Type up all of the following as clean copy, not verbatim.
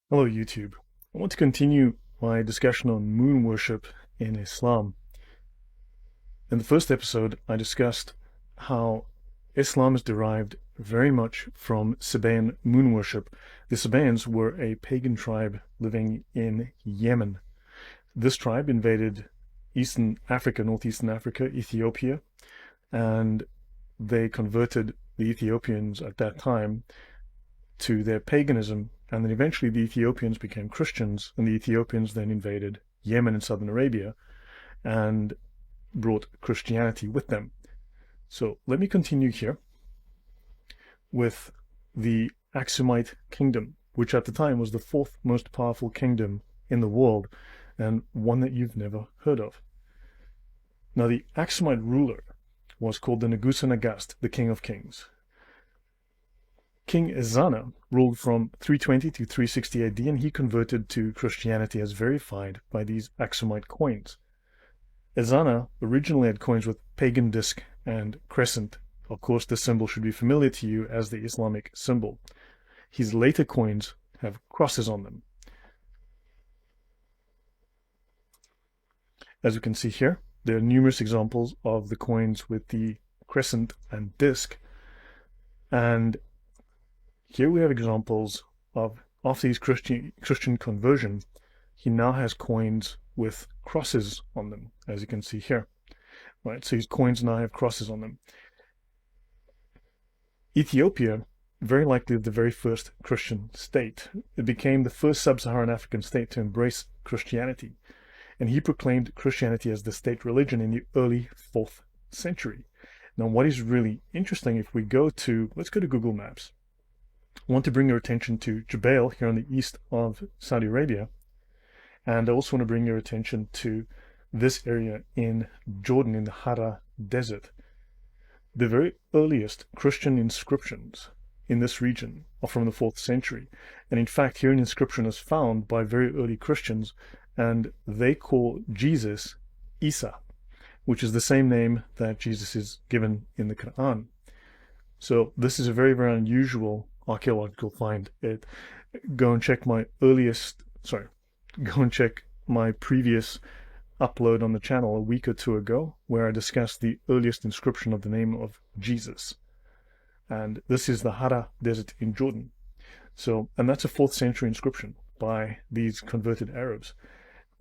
Hello YouTube. I want to continue my discussion on moon worship in Islam. In the first episode, I discussed how Islam is derived very much from Sabaean moon worship. The Sabaeans were a pagan tribe living in Yemen. This tribe invaded Eastern Africa, Northeastern Africa, Ethiopia, and they converted the Ethiopians at that time to their paganism, and then eventually the Ethiopians became Christians, and the Ethiopians then invaded Yemen and southern Arabia and brought Christianity with them. So let me continue here with the Aksumite kingdom, which at the time was the fourth most powerful kingdom in the world, and one that you've never heard of. Now, the Aksumite ruler was called the Negusa Nagast, the King of Kings. King Ezana ruled from 320 to 360 AD, and he converted to Christianity as verified by these Aksumite coins. Ezana originally had coins with pagan disc and crescent. Of course, the symbol should be familiar to you as the Islamic symbol. His later coins have crosses on them. As we can see here, there are numerous examples of the coins with the crescent and disc, and here we have examples of, after his Christian conversion, he now has coins with crosses on them, as you can see here. Right, so his coins now have crosses on them. Ethiopia, very likely the very first Christian state. It became the first sub-Saharan African state to embrace Christianity, and he proclaimed Christianity as the state religion in the early 4th century. Now, what is really interesting, if we go to, let's go to Google Maps. I want to bring your attention to Jubail here on the east of Saudi Arabia, and I also want to bring your attention to this area in Jordan, in the Hara Desert. The very earliest Christian inscriptions in this region are from the 4th century, and in fact here an inscription is found by very early Christians, and they call Jesus Isa, which is the same name that Jesus is given in the Quran. So this is a very, very unusual archaeological find. Go and check my previous upload on the channel a week or two ago, where I discussed the earliest inscription of the name of Jesus. And this is the Hara Desert in Jordan. So, and that's a 4th century inscription by these converted Arabs.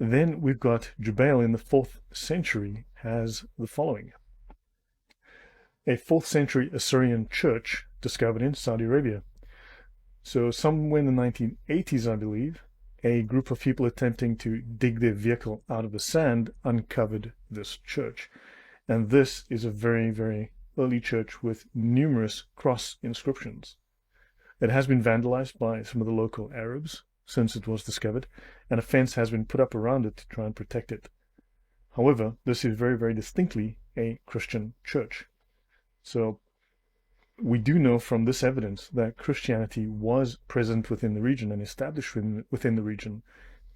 Then we've got Jubail in the 4th century has the following. A 4th century Assyrian church discovered in Saudi Arabia. So somewhere in the 1980s, I believe, a group of people attempting to dig their vehicle out of the sand uncovered this church. And this is a very, very early church with numerous cross inscriptions. It has been vandalized by some of the local Arabs since it was discovered, and a fence has been put up around it to try and protect it. However, this is very, very distinctly a Christian church. So we do know from this evidence that Christianity was present within the region and established within the region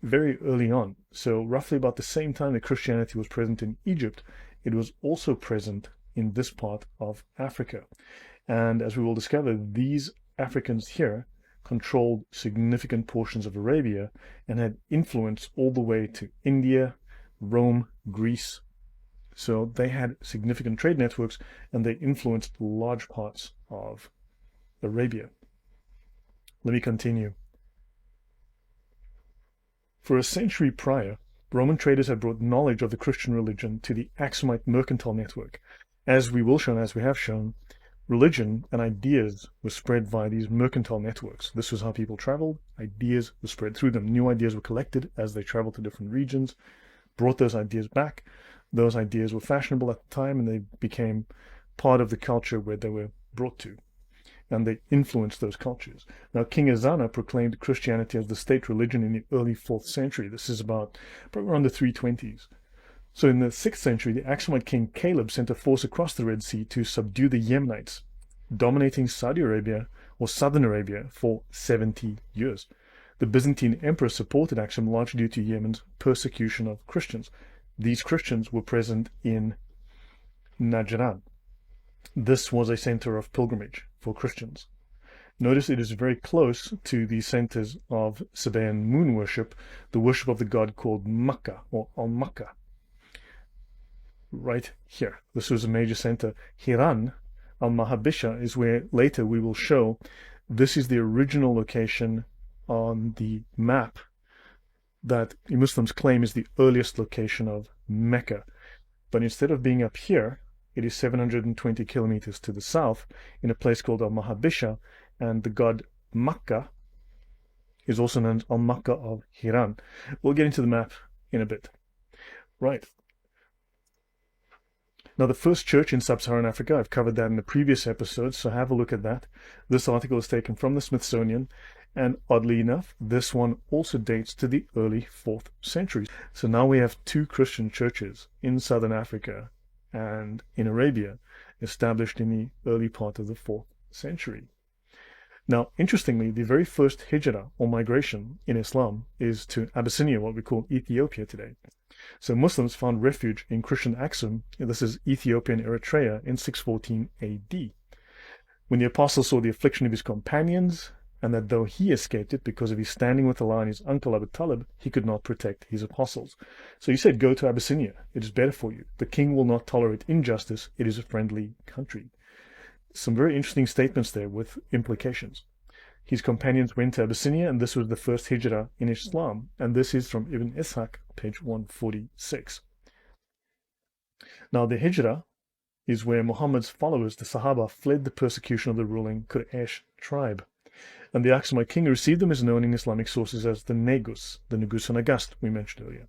very early on. So roughly about the same time that Christianity was present in Egypt, it was also present in this part of Africa. And as we will discover, these Africans here controlled significant portions of Arabia and had influence all the way to India, Rome, Greece. So they had significant trade networks, and they influenced large parts of Arabia. Let me continue. For a century prior, Roman traders had brought knowledge of the Christian religion to the Aksumite mercantile network. As we will show, and as we have shown, religion and ideas were spread via these mercantile networks. This was how people traveled. Ideas were spread through them. New ideas were collected as they traveled to different regions, brought those ideas back. Those ideas were fashionable at the time, and they became part of the culture where they were brought to, and they influenced those cultures. Now, King Ezana proclaimed Christianity as the state religion in the early 4th century. This is about probably around the 320s. So in the 6th century, the Aksumite king Caleb sent a force across the Red Sea to subdue the Yemenites, dominating Saudi Arabia or southern Arabia for 70 years. The Byzantine emperor supported Aksum largely due to Yemen's persecution of Christians. These Christians were present in Najran. This was a center of pilgrimage for Christians. Notice it is very close to the centers of Sabaean moon worship, the worship of the god called Makkah or Al-Makkah. Right here. This was a major center. Hiran, Al-Mahabisha, is where later we will show this is the original location on the map that the Muslims claim is the earliest location of Mecca. But instead of being up here, it is 720 kilometers to the south in a place called Al-Mahabisha, and the god Makkah is also known as Al-Makkah of Hiran. We'll get into the map in a bit. Right. Now, the first church in sub-Saharan Africa, I've covered that in the previous episode, so have a look at that. This article is taken from the Smithsonian, and oddly enough, this one also dates to the early 4th century. So now we have two Christian churches in southern Africa and in Arabia, established in the early part of the 4th century. Now, interestingly, the very first hijrah, or migration, in Islam is to Abyssinia, what we call Ethiopia today. So Muslims found refuge in Christian Aksum, this is Ethiopia and Eritrea, in 614 AD. When the apostle saw the affliction of his companions, and that though he escaped it because of his standing with Allah and his uncle Abu Talib, he could not protect his apostles. So he said, go to Abyssinia, it is better for you. The king will not tolerate injustice, it is a friendly country. Some very interesting statements there with implications. His companions went to Abyssinia, and this was the first hijrah in Islam, and this is from Ibn Ishaq, page 146. Now, the hijrah is where Muhammad's followers, the Sahaba, fled the persecution of the ruling Quraysh tribe. And the Aksumite king who received them is known in Islamic sources as the Negus and Agast we mentioned earlier,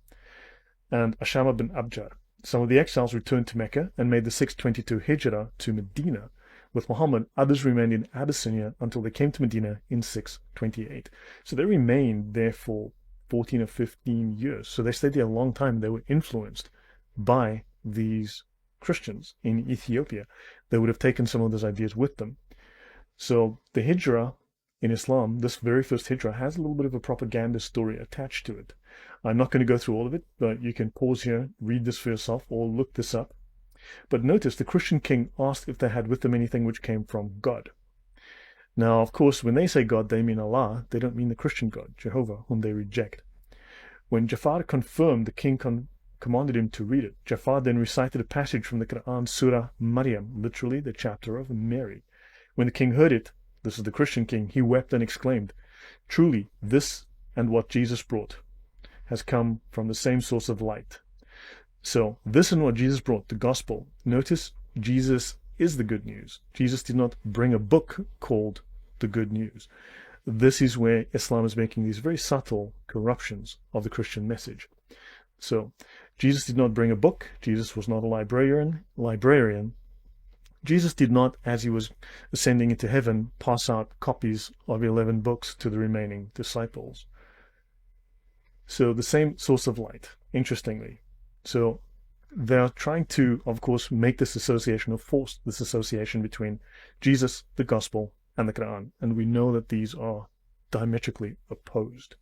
and Ashama bin Abjar. Some of the exiles returned to Mecca and made the 622 hijrah to Medina. With Muhammad, others remained in Abyssinia until they came to Medina in 628. So they remained there for 14 or 15 years. So they stayed there a long time. They were influenced by these Christians in Ethiopia. They would have taken some of those ideas with them. So the hijrah in Islam, this very first hijrah, has a little bit of a propaganda story attached to it. I'm not going to go through all of it, but you can pause here, read this for yourself, or look this up. But notice the Christian king asked if they had with them anything which came from God. Now, of course, when they say God, they mean Allah. They don't mean the Christian God, Jehovah, whom they reject. When Jafar confirmed, the king commanded him to read it. Jafar then recited a passage from the Quran, Surah Maryam, literally the chapter of Mary. When the king heard it, this is the Christian king, he wept and exclaimed, truly, this and what Jesus brought has come from the same source of light. So this and what Jesus brought, the gospel. Notice Jesus is the good news. Jesus did not bring a book called the good news. This is where Islam is making these very subtle corruptions of the Christian message. So Jesus did not bring a book. Jesus was not a librarian. Jesus did not, as he was ascending into heaven, pass out copies of 11 books to the remaining disciples. So the same source of light, interestingly. So they're trying to, of course, make this association, or force this association between Jesus, the gospel, and the Quran. And we know that these are diametrically opposed.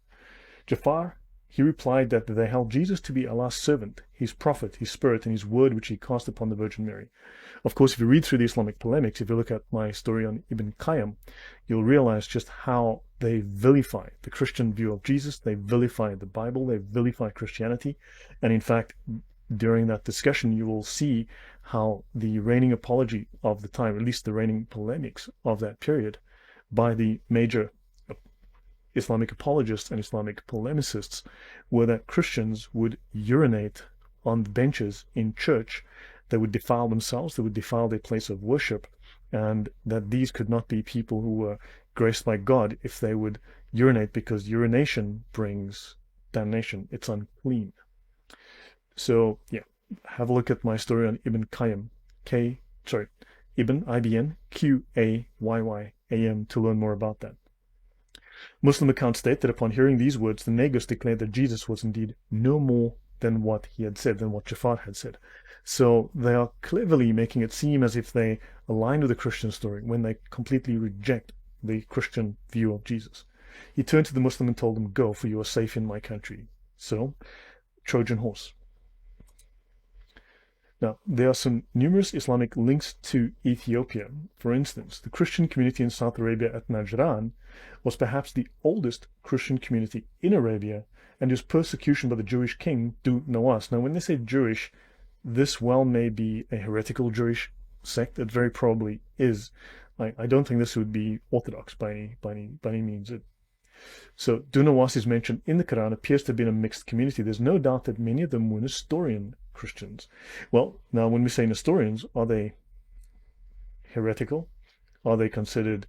Jafar, he replied that they held Jesus to be Allah's servant, his prophet, his spirit, and his word which he cast upon the Virgin Mary. Of course, if you read through the Islamic polemics, if you look at my story on Ibn Qayyim, you'll realize just how they vilify the Christian view of Jesus, they vilify the Bible, they vilify Christianity, and in fact, during that discussion, you will see how the reigning apology of the time, at least the reigning polemics of that period, by the major Islamic apologists and Islamic polemicists, were that Christians would urinate on the benches in church, they would defile themselves, they would defile their place of worship, and that these could not be people who were graced by God if they would urinate, because urination brings damnation. It's unclean. So, yeah, have a look at my story on Ibn Qayyim, Ibn, I-B-N, Q-A-Y-Y-A-M, to learn more about that. Muslim accounts state that upon hearing these words, the Negus declared that Jesus was indeed no more than what he had said, than what Jafar had said. So they are cleverly making it seem as if they align with the Christian story when they completely reject the Christian view of Jesus. He turned to the Muslim and told him, go, for you are safe in my country. So, Trojan horse. Now, there are some numerous Islamic links to Ethiopia. For instance, the Christian community in South Arabia at Najran was perhaps the oldest Christian community in Arabia, and whose persecution by the Jewish king Du Nawas. Now, when they say Jewish, this well may be a heretical Jewish sect. It very probably is. I don't think this would be orthodox by any means. So Du Nawas is mentioned in the Quran, appears to have been a mixed community. There's no doubt that many of them were Nestorian Christians. Well, now when we say Nestorians, are they heretical? Are they considered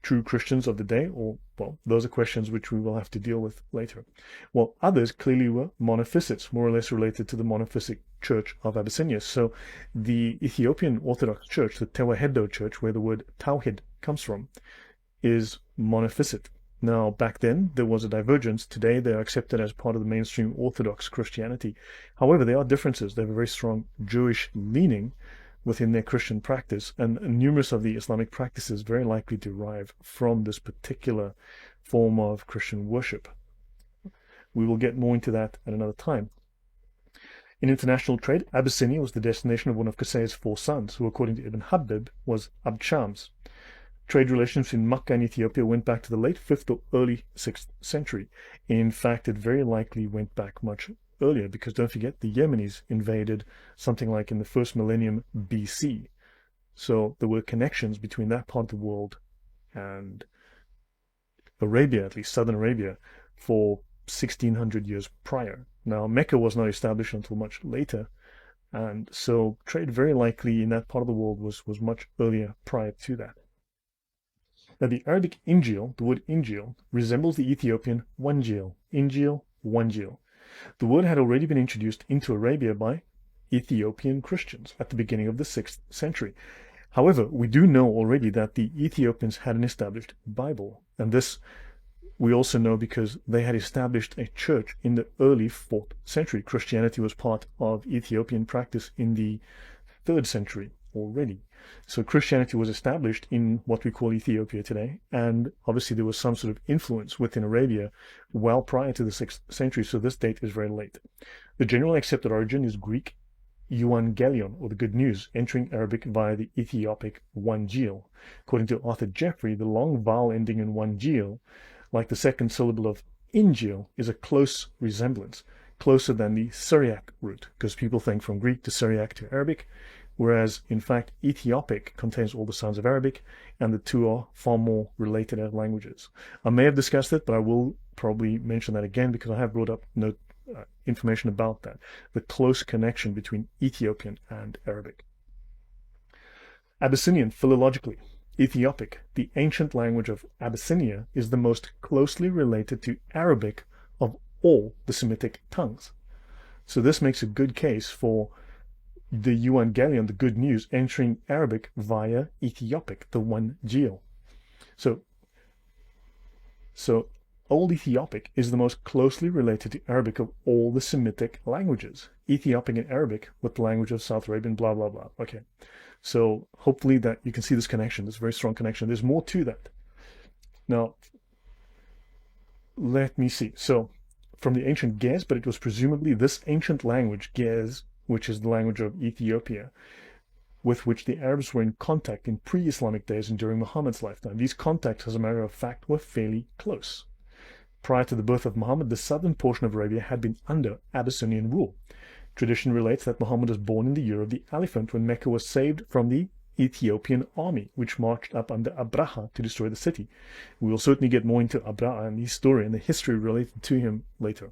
true Christians of the day? Or, well, those are questions which we will have to deal with later. Well, others clearly were monophysites, more or less related to the monophysite church of Abyssinia. So the Ethiopian Orthodox Church, the Tewahedo Church, where the word Tawhid comes from, is monophysite. Now, back then, there was a divergence. Today, they are accepted as part of the mainstream Orthodox Christianity. However, there are differences. They have a very strong Jewish leaning within their Christian practice, and numerous of the Islamic practices very likely derive from this particular form of Christian worship. We will get more into that at another time. In international trade, Abyssinia was the destination of one of Qusay's 4 sons, who, according to Ibn Habib, was Abd Shams. Trade relations in Makkah and Ethiopia went back to the late 5th or early 6th century. In fact, it very likely went back much earlier, because don't forget, the Yemenis invaded something like in the 1st millennium BC. So there were connections between that part of the world and Arabia, at least southern Arabia, for 1600 years prior. Now, Mecca was not established until much later, and so trade very likely in that part of the world was much earlier prior to that. Now, the Arabic Injil, the word Injil, resembles the Ethiopian Wanjil, Injil, Wanjil. The word had already been introduced into Arabia by Ethiopian Christians at the beginning of the 6th century. However, we do know already that the Ethiopians had an established Bible, and this we also know because they had established a church in the early 4th century. Christianity was part of Ethiopian practice in the 3rd century already. So Christianity was established in what we call Ethiopia today, and obviously there was some sort of influence within Arabia well prior to the 6th century, so this date is very late. The generally accepted origin is Greek Euangelion, or the good news, entering Arabic via the Ethiopic Wanjil. According to Arthur Jeffrey, the long vowel ending in Wanjil, like the second syllable of Injil, is a close resemblance, closer than the Syriac root, because people think from Greek to Syriac to Arabic, whereas in fact Ethiopic contains all the sounds of Arabic, and the two are far more related as languages. I may have discussed it, but I will probably mention that again because I have brought up information about that, the close connection between Ethiopian and Arabic. Abyssinian, philologically. Ethiopic, the ancient language of Abyssinia, is the most closely related to Arabic of all the Semitic tongues. So this makes a good case for the Euangelion, the good news, entering Arabic via Ethiopic, the Wanjil. So Old Ethiopic is the most closely related to Arabic of all the Semitic languages. Ethiopic and Arabic with the language of South Arabian, blah, blah, blah. Okay. So hopefully that you can see this connection, this very strong connection. There's more to that. Now, let me see. So from the ancient Ge'ez, but it was presumably this ancient language, Ge'ez, which is the language of Ethiopia, with which the Arabs were in contact in pre-Islamic days and during Muhammad's lifetime. These contacts, as a matter of fact, were fairly close. Prior to the birth of Muhammad, the southern portion of Arabia had been under Abyssinian rule. Tradition relates that Muhammad was born in the year of the elephant, when Mecca was saved from the Ethiopian army, which marched up under Abraha to destroy the city. We will certainly get more into Abraha and his story and the history related to him later.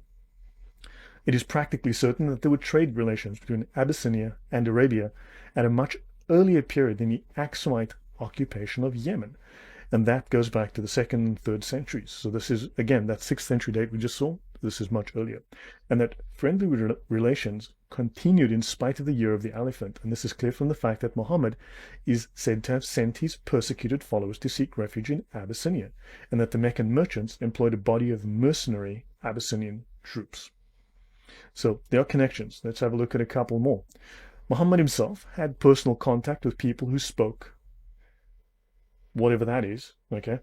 It is practically certain that there were trade relations between Abyssinia and Arabia at a much earlier period than the Aksumite occupation of Yemen. And that goes back to the 2nd and 3rd centuries. So this is, again, that 6th century date we just saw, this is much earlier. And that friendly relations continued in spite of the year of the elephant. And this is clear from the fact that Muhammad is said to have sent his persecuted followers to seek refuge in Abyssinia, and that the Meccan merchants employed a body of mercenary Abyssinian troops. So there are connections. Let's have a look at a couple more. Muhammad himself had personal contact with people who spoke whatever that is, okay?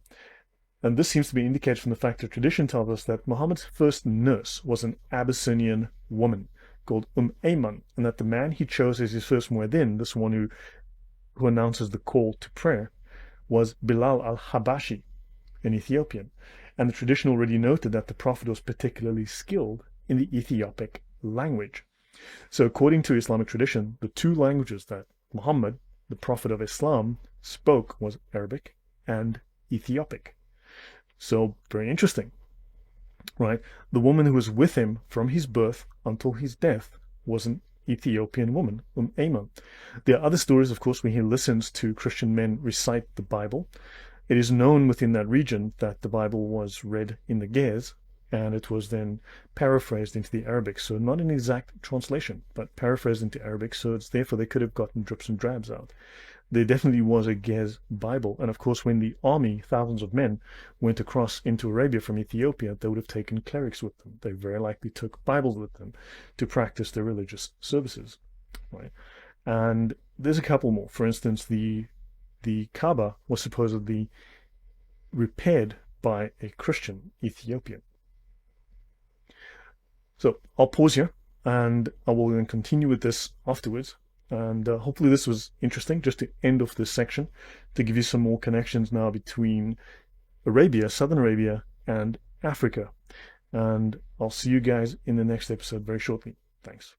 And this seems to be indicated from the fact that tradition tells us that Muhammad's first nurse was an Abyssinian woman called Ayman, and that the man he chose as his first muezzin, this one who announces the call to prayer, was Bilal al-Habashi, an Ethiopian. And the tradition already noted that the prophet was particularly skilled in the Ethiopic language. So according to Islamic tradition, the two languages that Muhammad, the prophet of Islam, spoke was Arabic and Ethiopic. So very interesting, right? The woman who was with him from his birth until his death was an Ethiopian woman, Ayman. There are other stories, of course, when he listens to Christian men recite the Bible. It is known within that region that the Bible was read in the Ge'ez, and it was then paraphrased into the Arabic. So not an exact translation, but paraphrased into Arabic, so it's therefore they could have gotten drips and drabs out. There definitely was a Ge'ez Bible, and of course when the army, thousands of men, went across into Arabia from Ethiopia, they would have taken clerics with them. They very likely took Bibles with them to practice their religious services, right? And there's a couple more. For instance, the Kaaba was supposedly repaired by a Christian Ethiopian. So I'll pause here, and I will then continue with this afterwards. And hopefully this was interesting, just to end off this section, to give you some more connections now between Arabia, Southern Arabia, and Africa. And I'll see you guys in the next episode very shortly. Thanks.